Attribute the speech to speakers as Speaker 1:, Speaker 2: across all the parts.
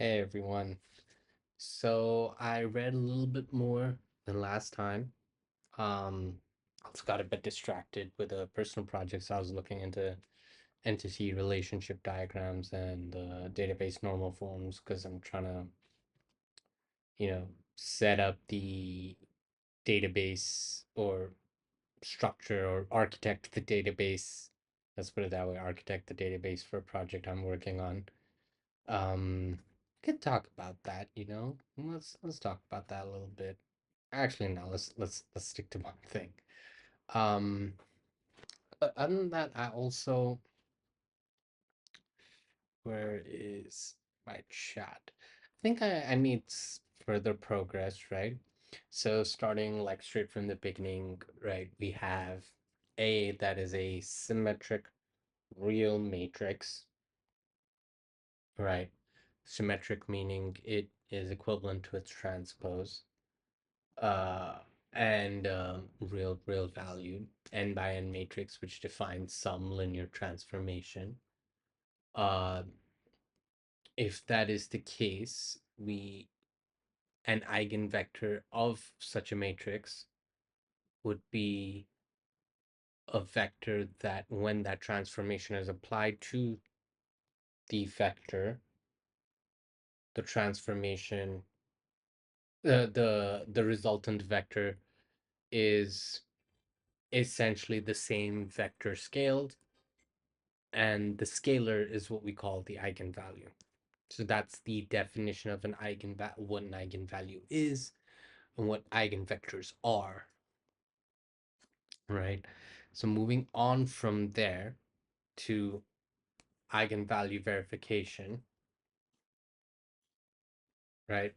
Speaker 1: Hey everyone. So I read a little bit more than last time. Also got a bit distracted with a personal projects. I was looking into entity relationship diagrams and database normal forms because I'm trying to, you know, set up the database or structure or architect the database. Let's put it that way, architect the database for a project I'm working on. We could talk about that. Let's talk about that a little bit. Actually, no, let's stick to one thing. Um, Other than that, I also where is my chat? I think I made further progress, right? So starting like straight from the beginning, right? We have A that is a symmetric real matrix, right? Symmetric meaning it is equivalent to its transpose. uh, and real value, n by n matrix, which defines some linear transformation. Uh, if that is the case, we an eigenvector of such a matrix would be a vector that when that transformation is applied to the vector, the transformation, the resultant vector is essentially the same vector scaled, and the scalar is what we call the eigenvalue. So that's the definition of what an eigenvalue is and what eigenvectors are, right? So moving on from there to eigenvalue verification, right?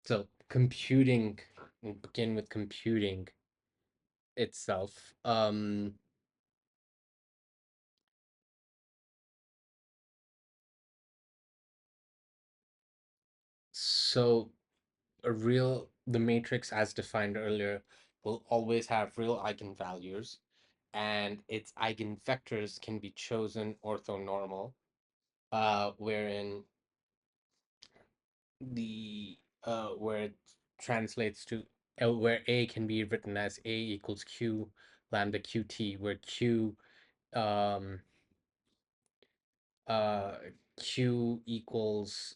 Speaker 1: So computing, we'll begin with computing itself. So the matrix as defined earlier will always have real eigenvalues, and its eigenvectors can be chosen orthonormal, wherein the where it translates to where A can be written as A equals Q lambda QT, where um uh Q equals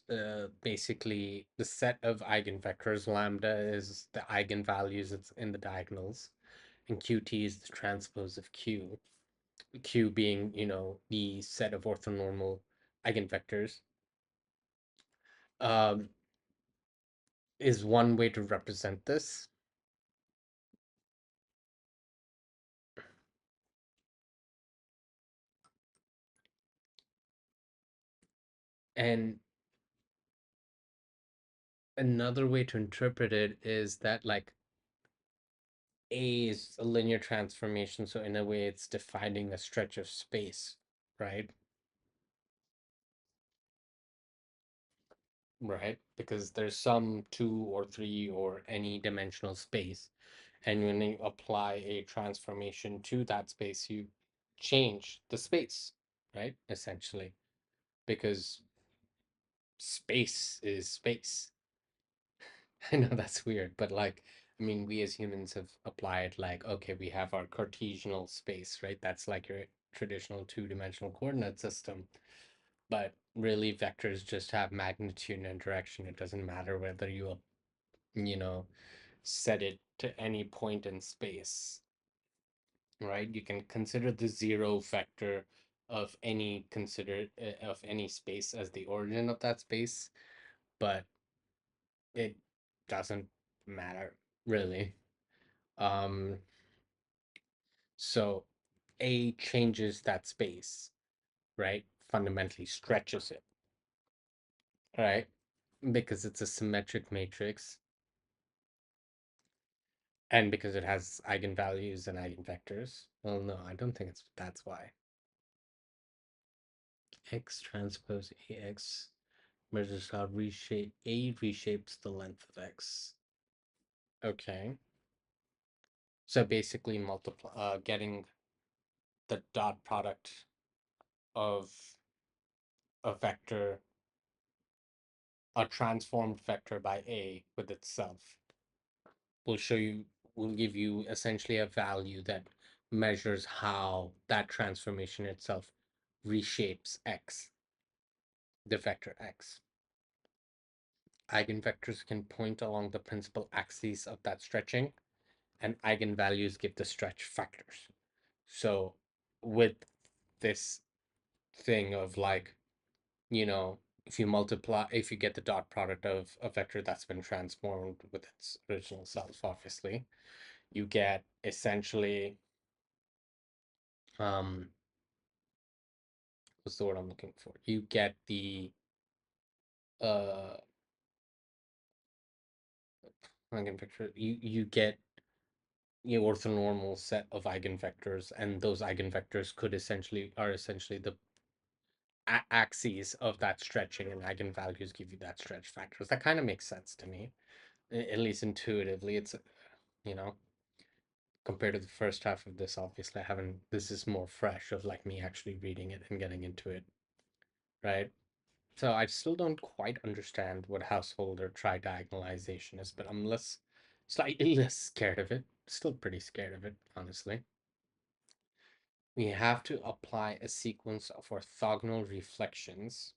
Speaker 1: basically the set of eigenvectors. Lambda is the eigenvalues it's in the diagonals, and QT is the transpose of Q. Q being, the set of orthonormal eigenvectors. Um, is one way to represent this. And another way to interpret it is that like A is a linear transformation, so in a way it's defining a stretch of space, right? Right? Because there's some two or three or any dimensional space. And when you apply a transformation to that space, you change the space, right? Essentially, because space is space. I know that's weird, but like, I mean, we as humans have applied like, okay, we have our Cartesian space, right? That's like your traditional two-dimensional coordinate system. But really, vectors just have magnitude and direction. It doesn't matter whether you know, set it to any point in space, right? You can consider the zero vector of any space as the origin of that space, but it doesn't matter really. Um, so A changes that space, right? Fundamentally stretches it, right? Because it's a symmetric matrix and because it has eigenvalues and eigenvectors. Well, no, I don't think that's why. X transpose AX measures how A reshapes the length of X. Okay. So basically getting the dot product of a vector a transformed vector by A with itself will show you, will give you essentially a value that measures how that transformation itself reshapes X, the vector X. Eigenvectors can point along the principal axes of that stretching, and eigenvalues give the stretch factors. So with this thing of like, if you multiply, if you get the dot product of a vector that's been transformed with its original self, obviously, you get essentially, um, what's the word I'm looking for? You get the uh eigenvector. You get your orthonormal set of eigenvectors, and those eigenvectors are essentially the axes of that stretching, and eigenvalues give you that stretch factors. That kind of makes sense to me, at least intuitively. It's, you know, compared to the first half of this, obviously I haven't, this is more fresh of like me actually reading it and getting into it, right? So I still don't quite understand what householder tridiagonalization is, but I'm slightly less scared of it. Still pretty scared of it, honestly. We have to apply a sequence of orthogonal reflections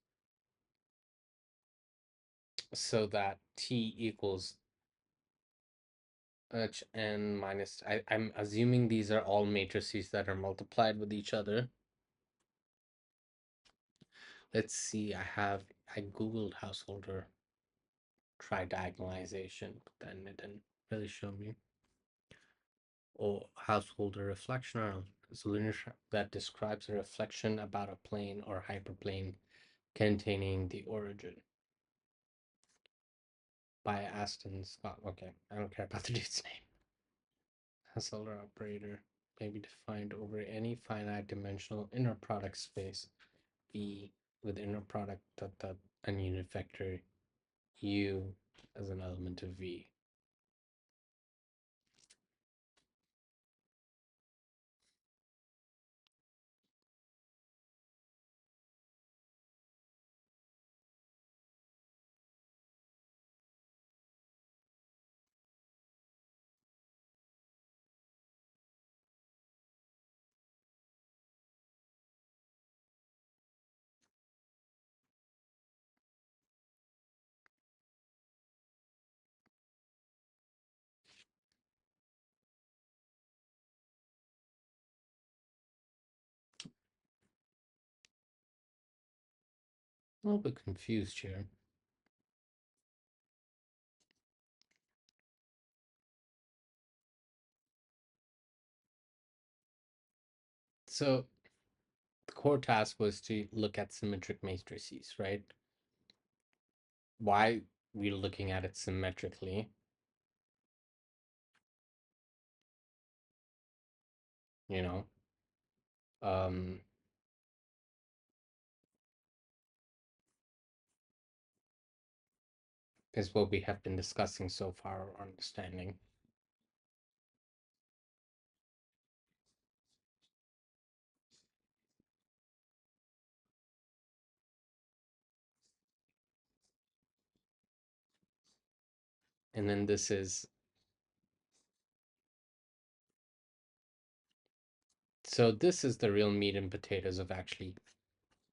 Speaker 1: so that t equals hn minus, I'm assuming these are all matrices that are multiplied with each other. Let's see, I googled householder tridiagonalization, but then it didn't really show me. Or householder reflection, or is a linear that describes a reflection about a plane or hyperplane containing the origin. By Aston Scott. Okay, I don't care about the dude's name. Householder operator may be defined over any finite dimensional inner product space V with inner product and unit vector U as an element of V. A little bit confused here. So the core task was to look at symmetric matrices, right? Why we're looking at it symmetrically, you know, um, is what we have been discussing so far, our understanding. And then this is, so this is the real meat and potatoes of actually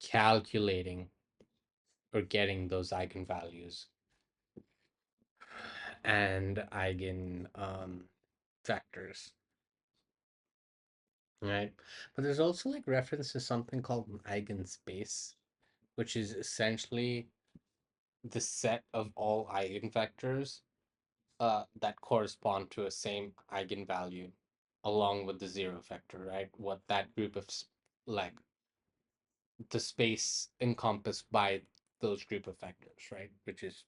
Speaker 1: calculating or getting those eigenvalues and eigen vectors, right? But there's also like reference to something called an eigenspace, which is essentially the set of all eigenvectors that correspond to a same eigenvalue along with the zero vector, right? What that group of like the space encompassed by those group of vectors, right? Which is,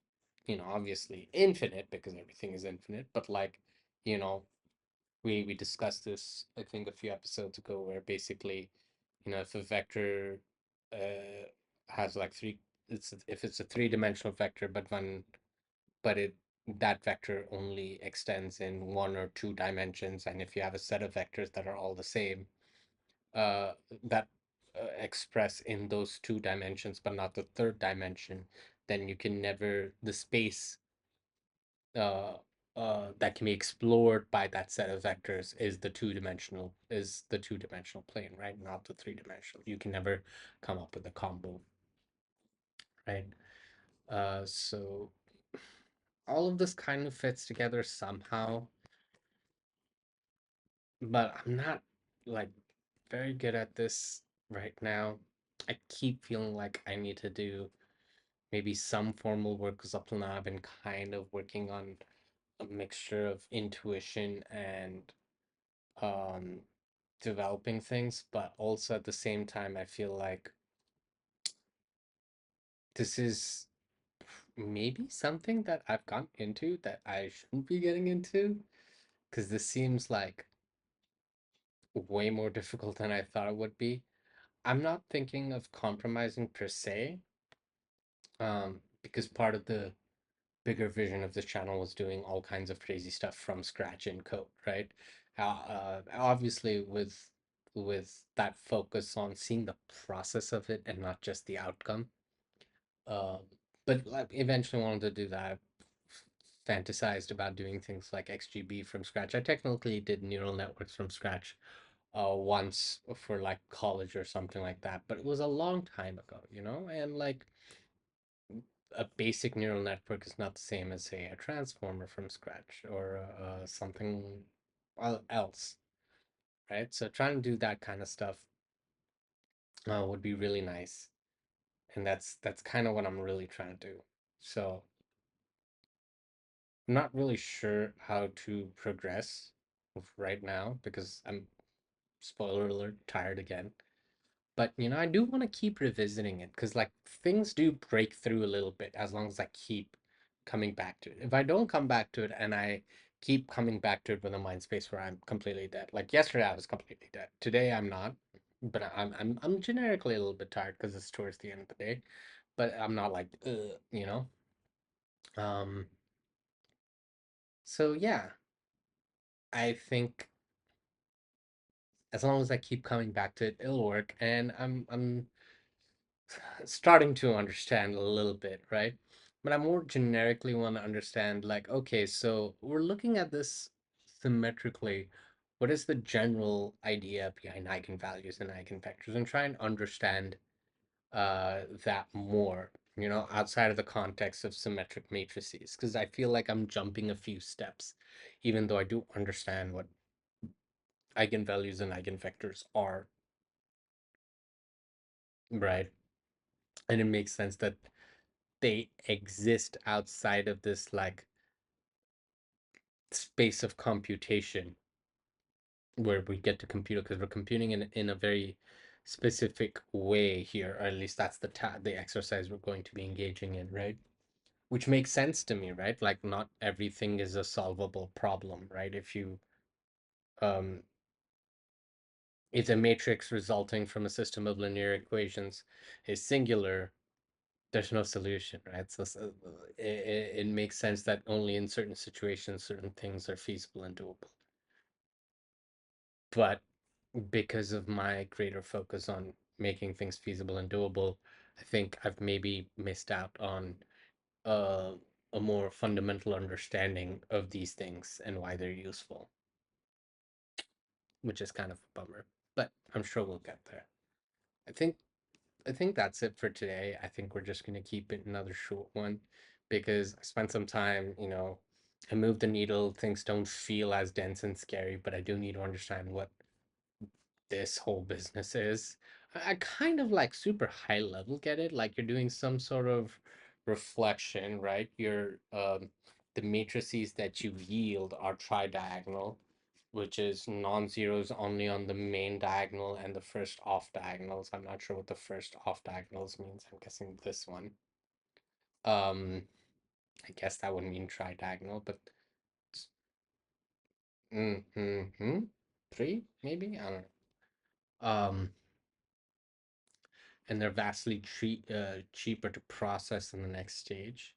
Speaker 1: obviously infinite because everything is infinite, but like, you know, we discussed this, I think, a few episodes ago, where basically, if a vector has like three, if it's a three-dimensional vector, but that vector only extends in one or two dimensions, and if you have a set of vectors that are all the same, that express in those two dimensions but not the third dimension, then you can never the space uh that can be explored by that set of vectors is the two-dimensional plane, right? Not the three-dimensional. You can never come up with a combo, right? So all of this kind of fits together somehow, but I'm not like very good at this right now. I keep feeling like I need to do maybe some formal work because up till now I've been kind of working on a mixture of intuition and um developing things, but also at the same time I feel like this is maybe something that I've gotten into that I shouldn't be getting into because this seems like way more difficult than I thought it would be. I'm not thinking of compromising per se, because part of the bigger vision of this channel was doing all kinds of crazy stuff from scratch in code, right? Obviously, with that focus on seeing the process of it and not just the outcome. Um, but like eventually wanted to do that. Fantasized about doing things like XGB from scratch. I technically did neural networks from scratch once for like college or something like that, but it was a long time ago, and like a basic neural network is not the same as say a transformer from scratch or something else, right? So trying to do that kind of stuff would be really nice, and that's kind of what I'm really trying to do. So I'm not really sure how to progress right now because I'm, spoiler alert, tired again. But I do want to keep revisiting it because like things do break through a little bit as long as I keep coming back to it. If I don't come back to it and I keep coming back to it with a mind space where I'm completely dead. Like yesterday I was completely dead. Today I'm not. But I'm generically a little bit tired because it's towards the end of the day. But I'm not like you know. Um so yeah, I think as long as I keep coming back to it, it'll work. And I'm starting to understand a little bit, right? But I more generically want to understand, like, okay, so we're looking at this symmetrically. What is the general idea behind eigenvalues and eigenvectors, and try and understand that more, outside of the context of symmetric matrices, because I feel like I'm jumping a few steps, even though I do understand what eigenvalues and eigenvectors are, right? And it makes sense that they exist outside of this like space of computation where we get to compute because we're computing in a very specific way here, or at least that's the exercise we're going to be engaging in, right? Which makes sense to me, right? Like not everything is a solvable problem, right? Um if a matrix resulting from a system of linear equations is singular, there's no solution, right? So it makes sense that only in certain situations certain things are feasible and doable. But because of my greater focus on making things feasible and doable, I think I've maybe missed out on uh, a more fundamental understanding of these things and why they're useful, which is kind of a bummer. But I'm sure we'll get there. I think I think that's it for today. I think we're just gonna keep it another short one because I spent some time, I moved the needle. Things don't feel as dense and scary, but I do need to understand what this whole business is. I kind of like super high level get it. Like you're doing some sort of reflection, right? The matrices that you yield are tridiagonal, which is non-zeros only on the main diagonal and the first off diagonals. I'm not sure what the first off diagonals means. I'm guessing this one. Um, I guess that would mean tridiagonal, but mm-hmm. Three, maybe? I don't know. And they're vastly cheaper to process in the next stage,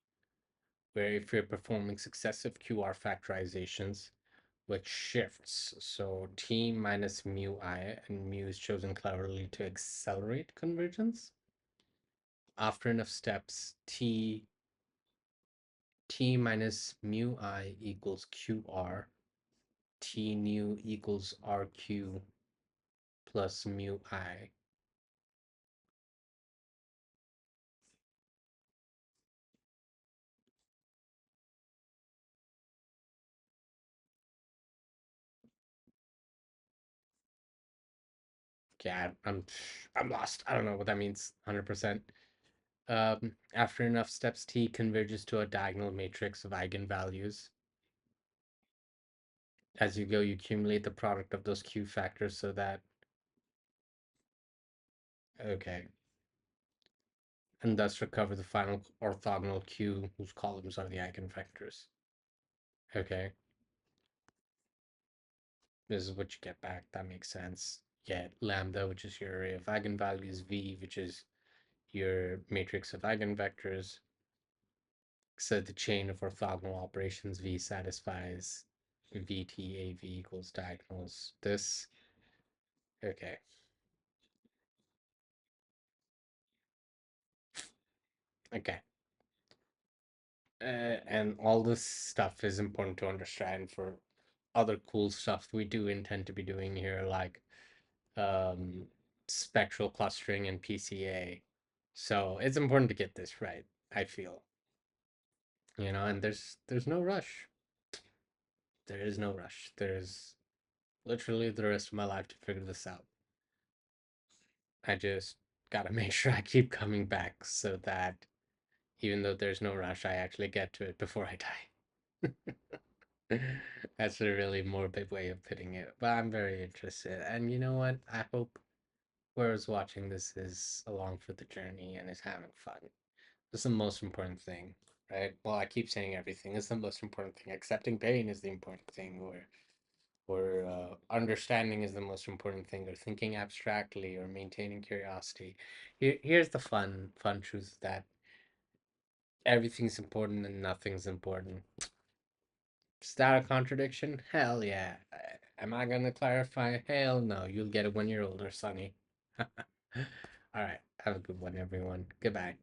Speaker 1: where if you're performing successive QR factorizations with shifts, so t minus mu I, and mu is chosen cleverly to accelerate convergence. after enough steps, t minus mu I equals qr, t nu equals rq plus mu I. Okay, I'm lost. I don't know what that means. 100%. After enough steps, T converges to a diagonal matrix of eigenvalues. As you go, you accumulate the product of those Q factors so that, okay, and thus recover the final orthogonal Q whose columns are the eigenvectors. Okay, this is what you get back. That makes sense. Get lambda, which is your array of eigenvalues, V, which is your matrix of eigenvectors. So the chain of orthogonal operations V satisfies VTAV equals diagonals. This, okay. Okay. And all this stuff is important to understand for other cool stuff we do intend to be doing here, like um, spectral clustering and PCA. So it's important to get this right, I feel. And there's no rush. There is no rush. There's literally the rest of my life to figure this out. I just gotta make sure I keep coming back so that even though there's no rush, I actually get to it before I die. That's a really morbid way of putting it, but I'm very interested. And you know what? I hope whoever's watching this is along for the journey and is having fun. That's the most important thing, right? Well, I keep saying everything is the most important thing. Accepting pain is the important thing, or understanding is the most important thing, or thinking abstractly, or maintaining curiosity. Here's the fun truth that everything's important and nothing's important. Is that a contradiction? Hell yeah. Am I gonna clarify? Hell no. You'll get it when you're older, Sonny. All right. Have a good one, everyone. Goodbye.